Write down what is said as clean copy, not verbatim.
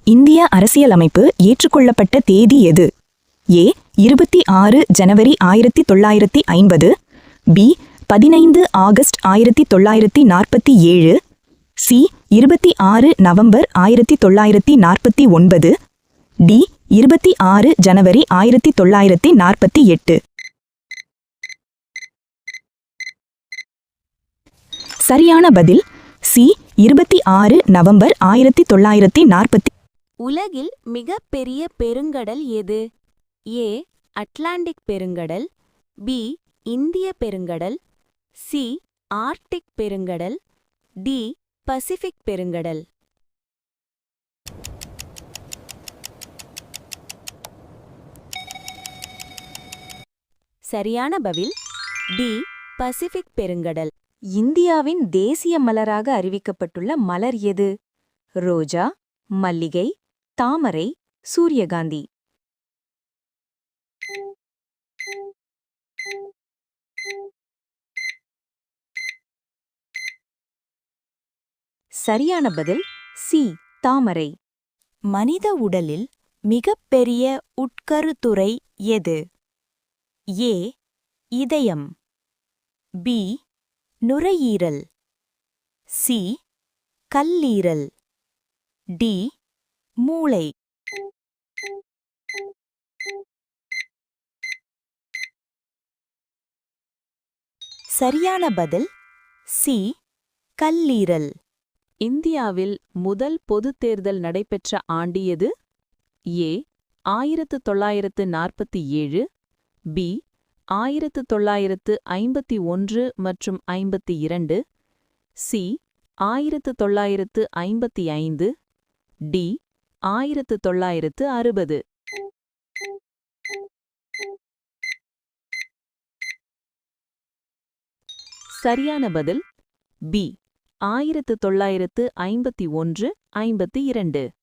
இந்திய அரசியலமைப்பு ஏற்றுக்கொள்ளப்பட்ட தேதி எது? ஏ 26 ஜனவரி 1950, B 15 August 1947, C 26 November 1949, D 26 ஜனவரி 1948. சரியான பதில் சி 26 நவம்பர் 1940. உலகில் மிக பெரிய பெருங்கடல் எது? ஏ அட்லாண்டிக் பெருங்கடல், பி இந்திய பெருங்கடல், சி ஆர்க்டிக் பெருங்கடல், டி பசிபிக் பெருங்கடல். சரியான பதில் டி பசிபிக் பெருங்கடல். இந்தியாவின் தேசிய மலராக அறிவிக்கப்பட்டுள்ள மலர் எது? ரோஜா, மல்லிகை, தாமரை, சூரியகாந்தி. சரியான பதில் சி தாமரை. மனித உடலில் மிகப்பெரிய உட்கருத்துறை எது? ஏ இதயம், பி நுரையீரல், சி கல்லீரல், டி மூளை. சரியான பதில் சி கல்லீரல். இந்தியாவில் முதல் பொதுத் தேர்தல் நடைபெற்ற ஆண்டு எது? ஏ 1947, பி 1951 மற்றும் 52, சி 1955, டி 1960. சரியான பதில் பி 1951, 52.